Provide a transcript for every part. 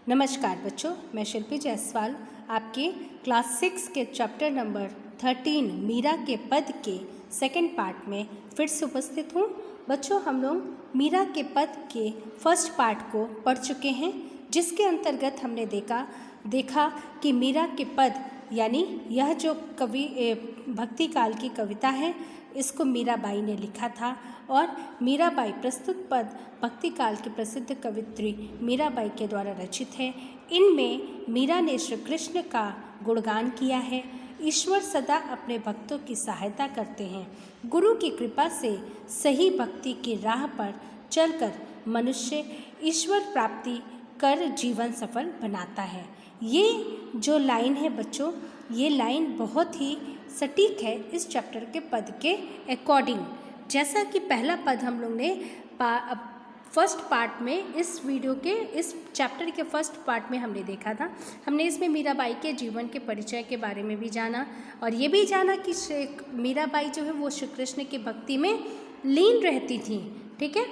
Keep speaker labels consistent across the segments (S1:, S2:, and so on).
S1: नमस्कार बच्चों, मैं शिल्पी जायसवाल आपके क्लास 6 के चैप्टर नंबर 13 मीरा के पद के सेकंड पार्ट में फिर से उपस्थित हूँ। बच्चों, हम लोग मीरा के पद के फर्स्ट पार्ट को पढ़ चुके हैं, जिसके अंतर्गत हमने देखा कि मीरा के पद यानी यह जो भक्ति काल की कविता है, इसको मीराबाई ने लिखा था और मीराबाई प्रस्तुत पद भक्ति काल की प्रसिद्ध कवित्री मीराबाई के द्वारा रचित है। इनमें मीरा ने श्री कृष्ण का गुणगान किया है। ईश्वर सदा अपने भक्तों की सहायता करते हैं। गुरु की कृपा से सही भक्ति की राह पर चलकर मनुष्य ईश्वर प्राप्ति कर जीवन सफल बनाता है। ये जो लाइन है बच्चों, ये लाइन बहुत ही सटीक है इस चैप्टर के पद के अकॉर्डिंग। जैसा कि पहला पद हम लोग ने फर्स्ट पार्ट में इस चैप्टर के फर्स्ट पार्ट में हमने देखा था। हमने इसमें मीराबाई के जीवन के परिचय के बारे में भी जाना और ये भी जाना कि मीराबाई जो है वो श्री कृष्ण की भक्ति में लीन रहती थी। ठीक है।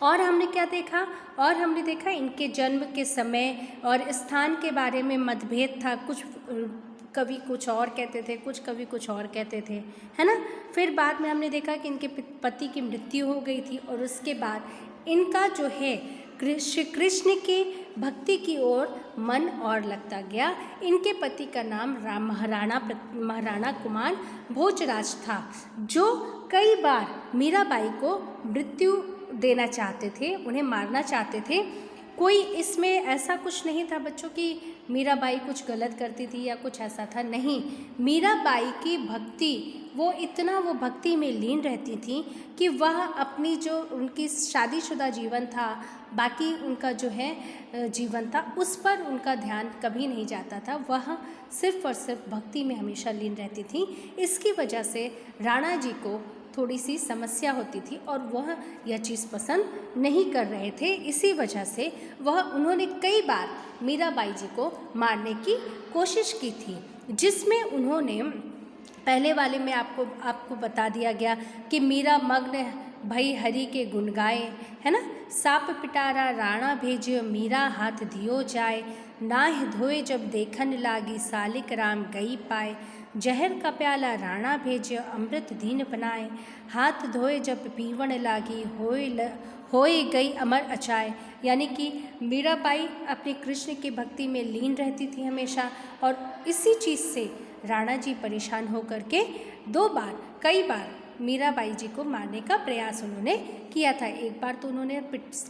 S1: और हमने क्या देखा? और हमने देखा इनके जन्म के समय और स्थान के बारे में मतभेद था। कुछ कवि कुछ और कहते थे, कुछ कवि कुछ और कहते थे, है ना। फिर बाद में हमने देखा कि इनके पति की मृत्यु हो गई थी और उसके बाद इनका जो है श्री कृष्ण की भक्ति की ओर मन और लगता गया। इनके पति का नाम महाराणा कुमार भोजराज था, जो कई बार मीराबाई को मृत्यु देना चाहते थे, उन्हें मारना चाहते थे। कोई इसमें ऐसा कुछ नहीं था बच्चों कि मीराबाई कुछ गलत करती थी या कुछ ऐसा था, नहीं। मीराबाई की भक्ति वो भक्ति में लीन रहती थी कि वह अपनी जो उनकी शादीशुदा जीवन था, बाकी उनका जो है जीवन था, उस पर उनका ध्यान कभी नहीं जाता था। वह सिर्फ और सिर्फ भक्ति में हमेशा लीन रहती थी। इसकी वजह से राणा जी को थोड़ी सी समस्या होती थी और वह यह चीज़ पसंद नहीं कर रहे थे। इसी वजह से उन्होंने कई बार मीराबाई जी को मारने की कोशिश की थी, जिसमें उन्होंने पहले वाले में आपको बता दिया गया कि मीरा मग्न भई हरि के गुण गाए, है ना। साप पिटारा राणा भेजियो मीरा हाथ दियो जाए, नाह धोए जब देखन लागी सालिक राम गई पाए, जहर का प्याला राणा भेजियो अमृत दीन बनाए, हाथ धोए जब पीवण लागी होए गई अमर अचाए। यानी कि मीराबाई अपने कृष्ण की भक्ति में लीन रहती थी हमेशा, और इसी चीज़ से राणा जी परेशान होकर के कई बार मीराबाई जी को मारने का प्रयास उन्होंने किया था। एक बार तो उन्होंने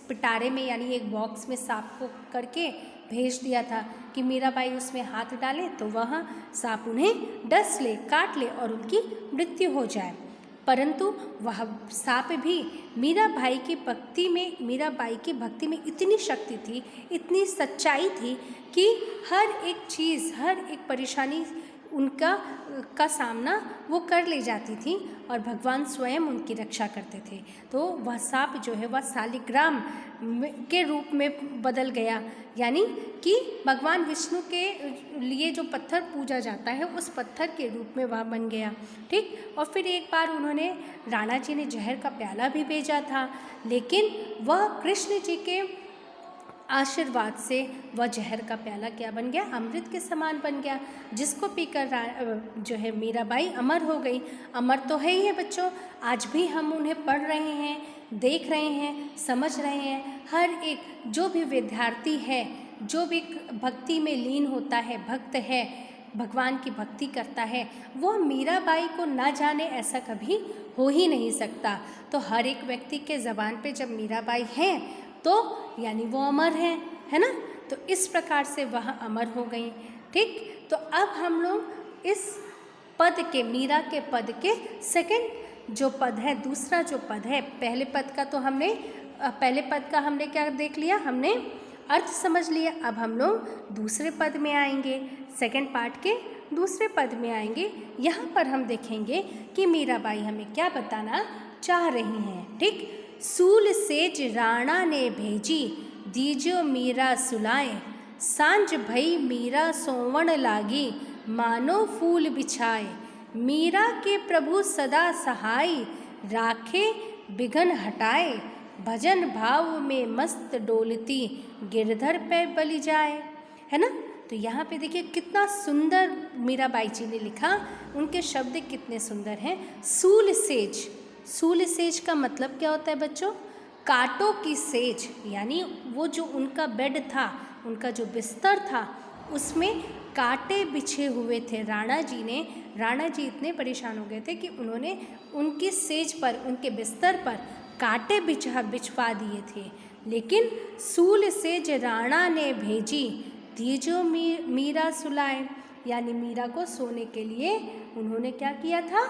S1: पिटारे में यानी एक बॉक्स में सांप को करके भेज दिया था कि मीराबाई उसमें हाथ डालें तो वह सांप उन्हें डस ले, काट ले और उनकी मृत्यु हो जाए। परंतु वह सांप भी मीराबाई की भक्ति में इतनी शक्ति थी, इतनी सच्चाई थी कि हर एक चीज़, हर एक परेशानी का सामना वो कर ले जाती थी और भगवान स्वयं उनकी रक्षा करते थे। तो वह सांप जो है वह शालिग्राम के रूप में बदल गया, यानी कि भगवान विष्णु के लिए जो पत्थर पूजा जाता है उस पत्थर के रूप में वह बन गया। ठीक। और फिर एक बार उन्होंने राणा जी ने जहर का प्याला भी भेजा था, लेकिन वह कृष्ण जी के आशीर्वाद से वह जहर का प्याला क्या बन गया? अमृत के समान बन गया, जिसको पीकर जो है मीराबाई अमर हो गई। अमर तो है ही है बच्चों, आज भी हम उन्हें पढ़ रहे हैं, देख रहे हैं, समझ रहे हैं। हर एक जो भी विद्यार्थी है, जो भी भक्ति में लीन होता है, भक्त है, भगवान की भक्ति करता है, वो मीराबाई को ना जाने ऐसा कभी हो ही नहीं सकता। तो हर एक व्यक्ति के ज़बान पे जब मीराबाई हैं तो यानी वो अमर हैं, है ना। तो इस प्रकार से वह अमर हो गई। ठीक। तो अब हम लोग इस पद के, मीरा के पद के सेकंड जो पद है, दूसरा जो पद है, पहले पद का हमने क्या देख लिया? हमने अर्थ समझ लिया। अब हम लोग दूसरे पद में आएंगे, सेकंड पार्ट के दूसरे पद में आएंगे। यहाँ पर हम देखेंगे कि मीराबाई हमें क्या बताना चाह रही हैं। ठीक। सूल सेज राणा ने भेजी, दीजो मीरा सुलाए, सांझ भई मीरा सोवण लागी, मानो फूल बिछाए, मीरा के प्रभु सदा सहाय, राखे बिघन हटाए, भजन भाव में मस्त डोलती गिरधर पे बलि जाए, है ना। तो यहाँ पे देखिए कितना सुंदर मीराबाई जी ने लिखा, उनके शब्द कितने सुंदर हैं। सूल सेज, सूल सेज का मतलब क्या होता है बच्चों? कांटों की सेज, यानी वो जो उनका बेड था, उनका जो बिस्तर था, उसमें कांटे बिछे हुए थे। राणा जी इतने परेशान हो गए थे कि उन्होंने उनकी सेज पर, उनके बिस्तर पर कांटे बिछवा दिए थे। लेकिन सूल सेज राणा ने भेजी, दीजो मीरा सुलाए, यानी मीरा को सोने के लिए उन्होंने क्या किया था?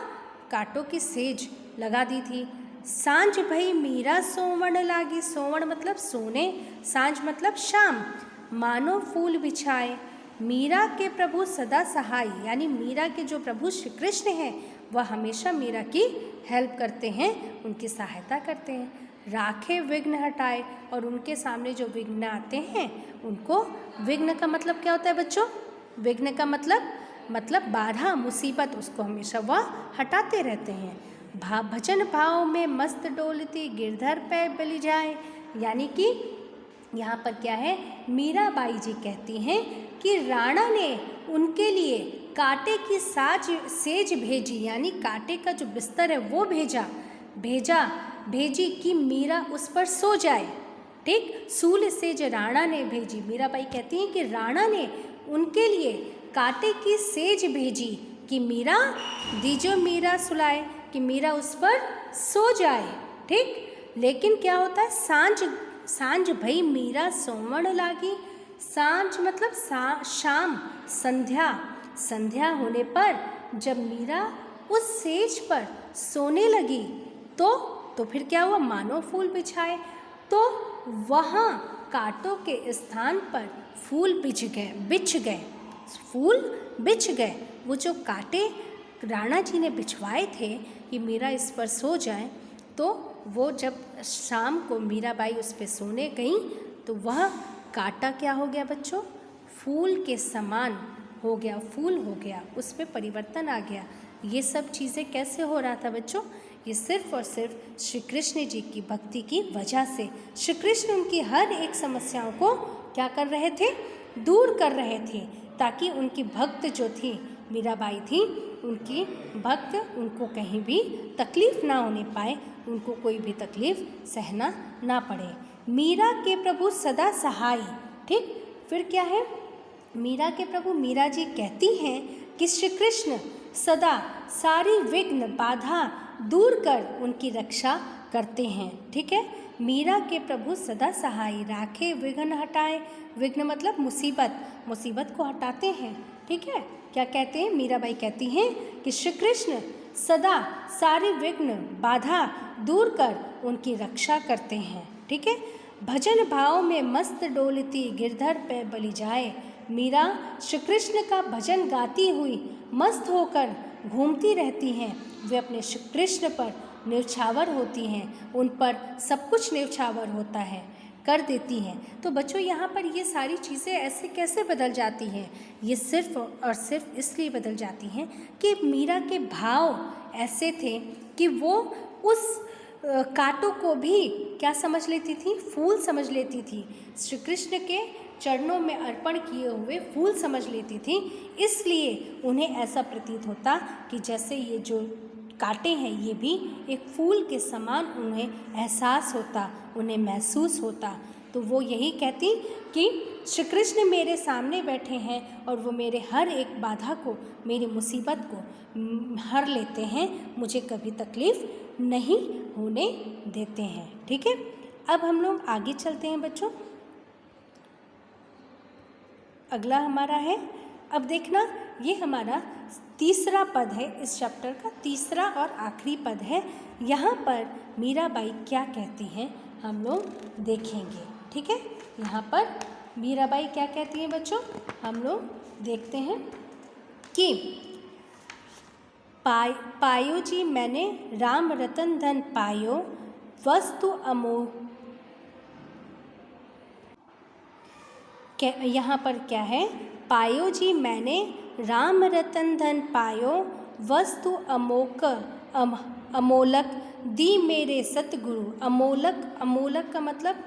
S1: कांटों की सेज लगा दी थी। सांझ भई मीरा सोवण लागी, सोवण मतलब सोने, सांझ मतलब शाम, मानो फूल बिछाए, मीरा के प्रभु सदा सहाय, यानी मीरा के जो प्रभु श्री कृष्ण हैं वह हमेशा मीरा की हेल्प करते हैं, उनकी सहायता करते हैं। राखे विघ्न हटाए, और उनके सामने जो विघ्न आते हैं उनको, विघ्न का मतलब क्या होता है बच्चों? विघ्न का मतलब बाधा, मुसीबत, उसको हमेशा वह हटाते रहते हैं। भजन भाव में मस्त डोलती गिरधर पे बलि जाए, यानी कि यहाँ पर क्या है, मीराबाई जी कहती हैं कि राणा ने उनके लिए कांटे की सेज भेजी, यानी कांटे का जो बिस्तर है वो भेजी कि मीरा उस पर सो जाए। ठीक, सूल सेज राणा ने भेजी। मीराबाई कहती हैं कि राणा ने उनके लिए कांटे की सेज भेजी कि मीरा दीजो मीरा सुलाए, कि मीरा उस पर सो जाए। ठीक, लेकिन क्या होता है? सांझ भई मीरा सोवण लागी, सांझ मतलब शाम, संध्या होने पर जब मीरा उस सेज पर सोने लगी तो फिर क्या हुआ? मानो फूल बिछाए, तो वहाँ कांटों के स्थान पर फूल बिछ गए। वो जो कांटे राणा जी ने बिछवाए थे कि मीरा इस पर सो जाए, तो वो जब शाम को मीराबाई उस पर सोने गई तो वह कांटा क्या हो गया बच्चों? फूल के समान हो गया, फूल हो गया, उस पर परिवर्तन आ गया। ये सब चीज़ें कैसे हो रहा था बच्चों? ये सिर्फ और सिर्फ श्री कृष्ण जी की भक्ति की वजह से। श्री कृष्ण उनकी हर एक समस्याओं को क्या कर रहे थे? दूर कर रहे थे, ताकि उनकी भक्त जो थी मीराबाई थी, उनकी भक्त, उनको कहीं भी तकलीफ़ ना होने पाए, उनको कोई भी तकलीफ़ सहना ना पड़े। मीरा के प्रभु सदा सहाय। ठीक, फिर क्या है? मीरा के प्रभु, मीरा जी कहती हैं कि श्री कृष्ण सदा सारी विघ्न बाधा दूर कर उनकी रक्षा करते हैं। ठीक है, मीरा के प्रभु सदा सहाय, राखे विघ्न हटाए, विघ्न मतलब मुसीबत को हटाते हैं। ठीक है, क्या कहते हैं? मीराबाई कहती हैं कि श्री कृष्ण सदा सारी विघ्न बाधा दूर कर उनकी रक्षा करते हैं। ठीक है, भजन भाव में मस्त डोलती गिरधर पे बलि जाए, मीरा श्री कृष्ण का भजन गाती हुई मस्त होकर घूमती रहती हैं। वे अपने श्री कृष्ण पर न्यौछावर होती हैं, उन पर सब कुछ न्यौछावर होता है, कर देती हैं। तो बच्चों यहाँ पर ये सारी चीज़ें ऐसे कैसे बदल जाती हैं? ये सिर्फ और सिर्फ इसलिए बदल जाती हैं कि मीरा के भाव ऐसे थे कि वो उस कांटों को भी क्या समझ लेती थी? फूल समझ लेती थी, श्री कृष्ण के चरणों में अर्पण किए हुए फूल समझ लेती थी। इसलिए उन्हें ऐसा प्रतीत होता कि जैसे ये जो कांटे हैं ये भी एक फूल के समान उन्हें एहसास होता, उन्हें महसूस होता। तो वो यही कहती कि श्री कृष्ण मेरे सामने बैठे हैं और वो मेरे हर एक बाधा को, मेरी मुसीबत को हर लेते हैं, मुझे कभी तकलीफ़ नहीं होने देते हैं। ठीक है, अब हम लोग आगे चलते हैं बच्चों। अगला हमारा है, अब देखना ये हमारा तीसरा पद है, इस चैप्टर का तीसरा और आखिरी पद है। यहाँ पर मीराबाई क्या कहती हैं हम लोग देखेंगे। ठीक है, यहाँ पर मीराबाई क्या कहती हैं बच्चों, हम लोग देखते हैं कि पायो जी मैंने राम रतन धन पायो, वस्तु अमोघ। यहाँ पर क्या है? पायो जी मैंने राम रतन धन पायो, वस्तु अमोलक दी मेरे सतगुरु। अमोलक, अमोलक का मतलब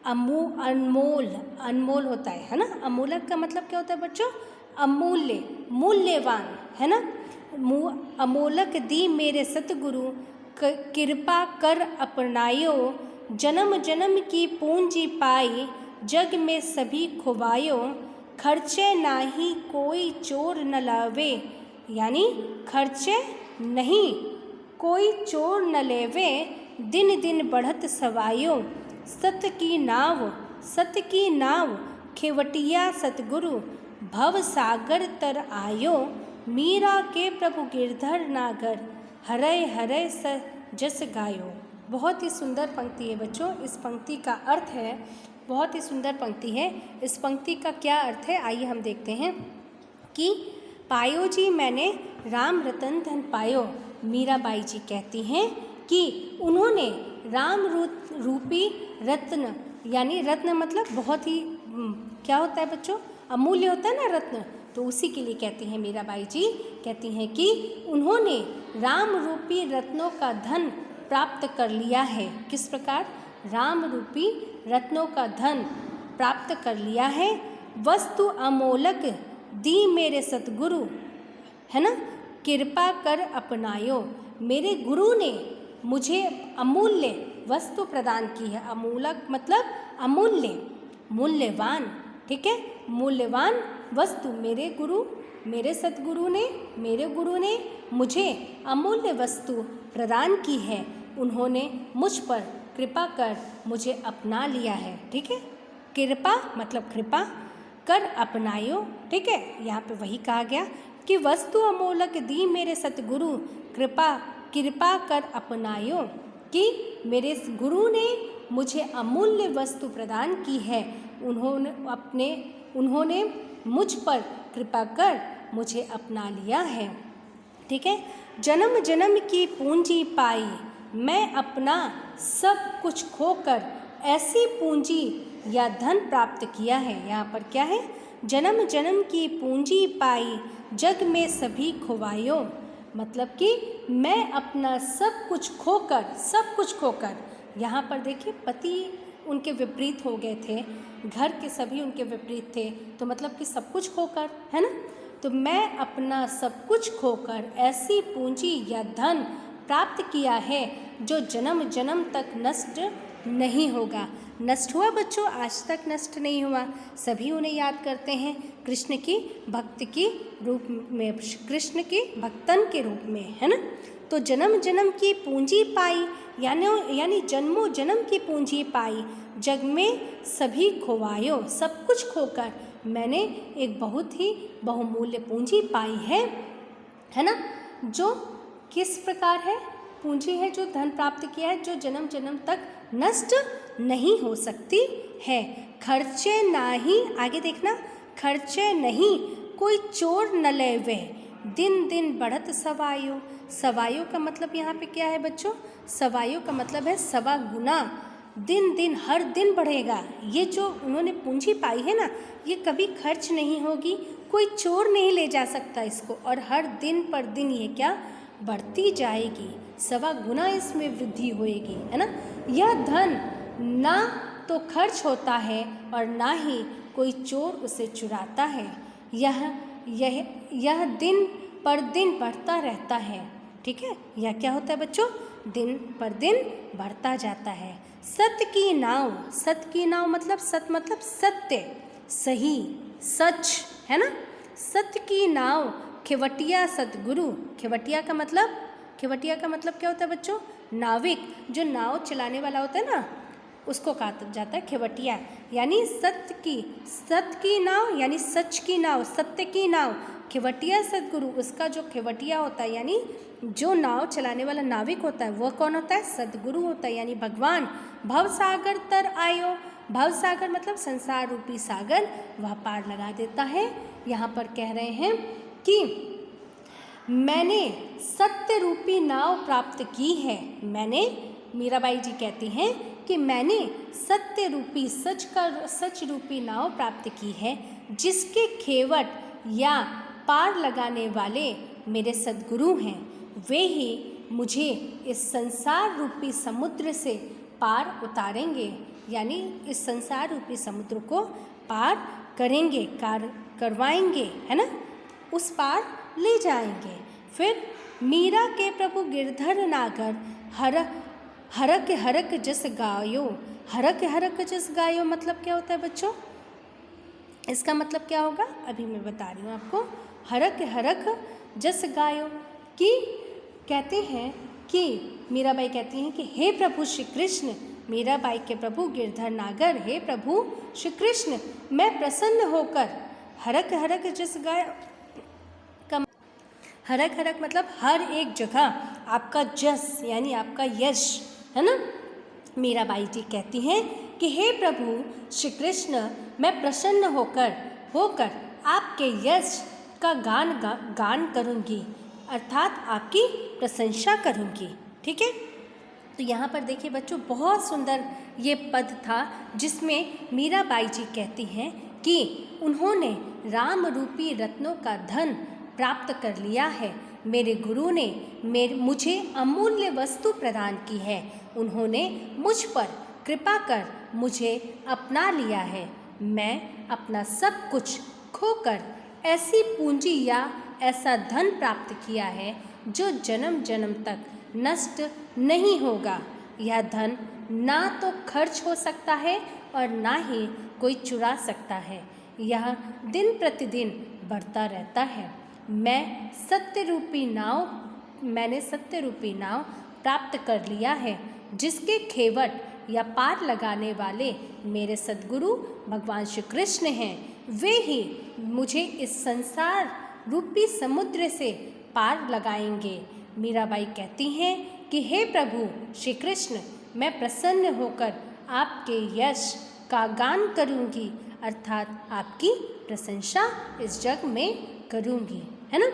S1: अनमोल, अनमोल होता है ना। अमोलक का मतलब क्या होता है बच्चों? अमूल्य, मूल्यवान, है ना। अमोलक दी मेरे सतगुरु, कृपा कर अपनायो, जन्म जन्म की पूंजी पाई, जग में सभी खुबायो, खर्चे नाही कोई चोर न लावे, यानी खर्चे नहीं कोई चोर न लेवे, दिन दिन बढ़त सवायो, सत की नाव खेवटिया सतगुरु, भव सागर तर आयो, मीरा के प्रभु गिरधर नागर, हरय हरय जस गायो। बहुत ही सुंदर पंक्ति है बच्चों। इस पंक्ति का अर्थ है, बहुत ही सुंदर पंक्ति है। इस पंक्ति का क्या अर्थ है आइए हम देखते हैं कि पायो जी मैंने राम रतन धन पायो। मीराबाई जी कहती हैं कि उन्होंने राम रूपी रत्न, यानी रत्न मतलब बहुत ही क्या होता है बच्चों? अमूल्य होता है ना रत्न, तो उसी के लिए कहती हैं मीराबाई जी, कहती हैं कि उन्होंने राम रूपी रत्नों का धन प्राप्त कर लिया है। किस प्रकार? राम रूपी रत्नों का धन प्राप्त कर लिया है। वस्तु अमोलक दी मेरे सतगुरु, है ना, कृपा कर अपनायो। मेरे गुरु ने मुझे अमूल्य वस्तु प्रदान की है। अमूलक मतलब अमूल्य, मूल्यवान, ठीक है, मूल्यवान वस्तु मेरे गुरु, मेरे सतगुरु ने, मेरे गुरु ने मुझे अमूल्य वस्तु प्रदान की है। उन्होंने मुझ पर कृपा कर मुझे अपना लिया है। ठीक है, कृपा मतलब कृपा कर अपनायो। ठीक है, यहाँ पे वही कहा गया कि वस्तु अमोलक दी मेरे सतगुरु, कृपा कर अपनायो, कि मेरे गुरु ने मुझे अमूल्य वस्तु प्रदान की है। उन्होंने मुझ पर कृपा कर मुझे अपना लिया है। ठीक है, जन्म जन्म की पूंजी पाई, मैं अपना सब कुछ खोकर ऐसी पूंजी या धन प्राप्त किया है। यहाँ पर क्या है? जन्म जन्म की पूंजी पाई, जग में सभी खुबायो, मतलब कि मैं अपना सब कुछ खोकर, यहाँ पर देखिए पति उनके विपरीत हो गए थे, घर के सभी उनके विपरीत थे, तो मतलब कि सब कुछ खोकर, है ना। तो मैं अपना सब कुछ खोकर ऐसी पूंजी या धन प्राप्त किया है जो जन्म जन्म तक नष्ट नहीं होगा। नष्ट हुआ बच्चों? आज तक नष्ट नहीं हुआ। सभी उन्हें याद करते हैं कृष्ण की भक्त की रूप में, कृष्ण के भक्तन के रूप में, है ना। तो जन्म जन्म की पूंजी पाई, यानी जन्मों जन्म की पूंजी पाई, जग में सभी खोवायो, सब कुछ खोकर मैंने एक बहुत ही बहुमूल्य पूंजी पाई है ना। जो किस प्रकार है? पूंजी है जो धन प्राप्त किया है, जो जन्म जन्म तक नष्ट नहीं हो सकती है। खर्चे नाही, आगे देखना, खर्चे नहीं कोई चोर न लेवे, दिन दिन बढ़त सवायो। सवायो का मतलब यहाँ पे क्या है बच्चों? सवायो का मतलब है सवा गुना, दिन दिन हर दिन बढ़ेगा। ये जो उन्होंने पूंजी पाई है ना, ये कभी खर्च नहीं होगी, कोई चोर नहीं ले जा सकता इसको, और हर दिन पर दिन ये क्या बढ़ती जाएगी, सवा गुना इसमें वृद्धि होएगी, है ना। यह धन ना तो खर्च होता है और ना ही कोई चोर उसे चुराता है। यह दिन पर दिन बढ़ता रहता है। ठीक है, यह क्या होता है बच्चों? दिन पर दिन बढ़ता जाता है। सत्य की नाव, सत्य की नाव मतलब सत्य मतलब सत्य, सही, सच, है ना। सत्य की नाव खेवटिया सतगुरु। खेवटिया का मतलब क्या होता है बच्चों? नाविक, जो नाव चलाने वाला होता है ना, उसको कहा जाता है खेवटिया। यानी सत्य की नाव, यानी सच की नाव, सत्य की नाव, खेवटिया सतगुरु। उसका जो खेवटिया होता है, यानी जो नाव चलाने वाला नाविक होता है, वह कौन होता है? सतगुरु होता है, यानी भगवान। भव सागर तर आयो, भव सागर मतलब संसार रूपी सागर, वह पार लगा देता है। यहाँ पर कह रहे हैं कि मैंने सत्य रूपी नाव प्राप्त की है। मीराबाई जी कहती हैं कि मैंने सत्य रूपी सच रूपी नाव प्राप्त की है, जिसके खेवट या पार लगाने वाले मेरे सद्गुरु हैं। वे ही मुझे इस संसार रूपी समुद्र से पार उतारेंगे, यानी इस संसार रूपी समुद्र को पार करेंगे, करवाएंगे, है ना, उस पार ले जाएंगे। फिर मीरा के प्रभु गिरधर नागर हरक हरक जस गायो। हरक हरक जस गायो मतलब क्या होता है बच्चों? इसका मतलब क्या होगा अभी मैं बता रही हूँ आपको। हरक हरक जस गायो कि कहते हैं कि मीराबाई कहती हैं कि हे प्रभु श्री कृष्ण, मीराबाई के प्रभु गिरधर नागर, हे प्रभु श्री कृष्ण, मैं प्रसन्न होकर हरक हरक जस गायो का हरक हरक मतलब हर एक जगह आपका जस यानी आपका यश, है ना। मीराबाई जी कहती हैं कि हे प्रभु श्री कृष्ण, मैं प्रसन्न होकर आपके यश का गान करूँगी, अर्थात आपकी प्रशंसा करूँगी। ठीक है, तो यहाँ पर देखिए बच्चों, बहुत सुंदर ये पद था जिसमें मीराबाई जी कहती हैं कि उन्होंने राम रूपी रत्नों का धन प्राप्त कर लिया है। मेरे गुरु ने मुझे अमूल्य वस्तु प्रदान की है। उन्होंने मुझ पर कृपा कर मुझे अपना लिया है। मैं अपना सब कुछ खोकर ऐसी पूंजी या ऐसा धन प्राप्त किया है जो जन्म जन्म तक नष्ट नहीं होगा। यह धन ना तो खर्च हो सकता है और ना ही कोई चुरा सकता है। यह दिन प्रतिदिन बढ़ता रहता है। मैंने सत्य रूपी नाव प्राप्त कर लिया है, जिसके खेवट या पार लगाने वाले मेरे सद्गुरु भगवान श्री कृष्ण हैं। वे ही मुझे इस संसार रूपी समुद्र से पार लगाएंगे। मीराबाई कहती हैं कि हे प्रभु श्री कृष्ण, मैं प्रसन्न होकर आपके यश का गान करूँगी, अर्थात आपकी प्रशंसा इस जग में करूँगी, है ना।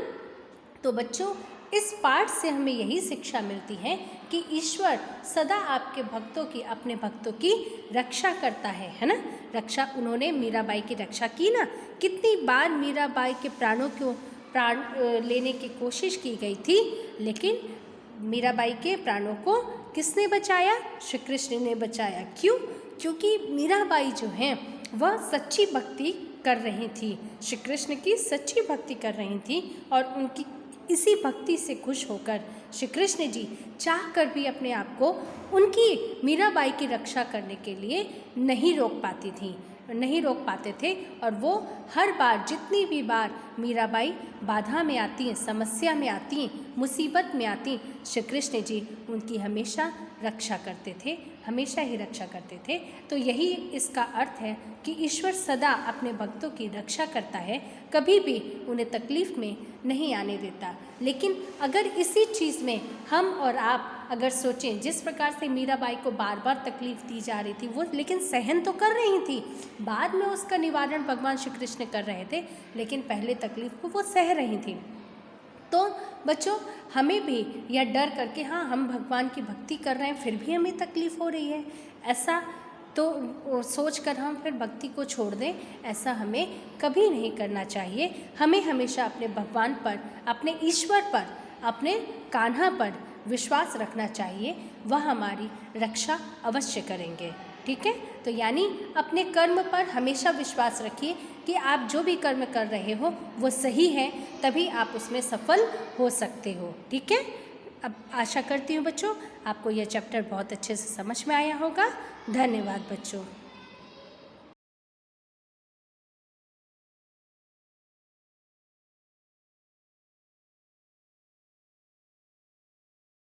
S1: तो बच्चों, इस पाठ से हमें यही शिक्षा मिलती है कि ईश्वर सदा आपके भक्तों की, अपने भक्तों की रक्षा करता है ना। रक्षा, उन्होंने मीराबाई की रक्षा की ना। कितनी बार मीराबाई के प्राण लेने की कोशिश की गई थी, लेकिन मीराबाई के प्राणों को किसने बचाया? श्री कृष्ण ने बचाया। क्यों? क्योंकि मीराबाई जो हैं वह सच्ची भक्ति कर रही थी, श्री कृष्ण की सच्ची भक्ति कर रही थी, और उनकी इसी भक्ति से खुश होकर श्री कृष्ण जी चाह कर भी अपने आप को उनकी मीराबाई की रक्षा करने के लिए नहीं रोक पाते थे। और वो हर बार, जितनी भी बार मीराबाई बाधा में आती हैं, समस्या में आती हैं, मुसीबत में आती, श्री कृष्ण जी उनकी हमेशा रक्षा करते थे, हमेशा ही रक्षा करते थे। तो यही इसका अर्थ है कि ईश्वर सदा अपने भक्तों की रक्षा करता है, कभी भी उन्हें तकलीफ़ में नहीं आने देता। लेकिन अगर इसी चीज़ में हम और आप अगर सोचें, जिस प्रकार से मीराबाई को बार बार तकलीफ़ दी जा रही थी, वो लेकिन सहन तो कर रही थी, बाद में उसका निवारण भगवान श्री कृष्ण कर रहे थे, लेकिन पहले तकलीफ़ को वो सह रही थी। तो बच्चों, हमें भी यह डर करके, हाँ हम भगवान की भक्ति कर रहे हैं फिर भी हमें तकलीफ़ हो रही है, ऐसा तो सोच कर हम फिर भक्ति को छोड़ दें, ऐसा हमें कभी नहीं करना चाहिए। हमें हमेशा अपने भगवान पर, अपने ईश्वर पर, अपने कान्हा पर विश्वास रखना चाहिए, वह हमारी रक्षा अवश्य करेंगे। ठीक है, तो यानी अपने कर्म पर हमेशा विश्वास रखिए कि आप जो भी कर्म कर रहे हो वो सही है, तभी आप उसमें सफल हो सकते हो। ठीक है, अब आशा करती हूँ बच्चों आपको यह चैप्टर बहुत अच्छे से समझ में आया होगा। धन्यवाद बच्चों।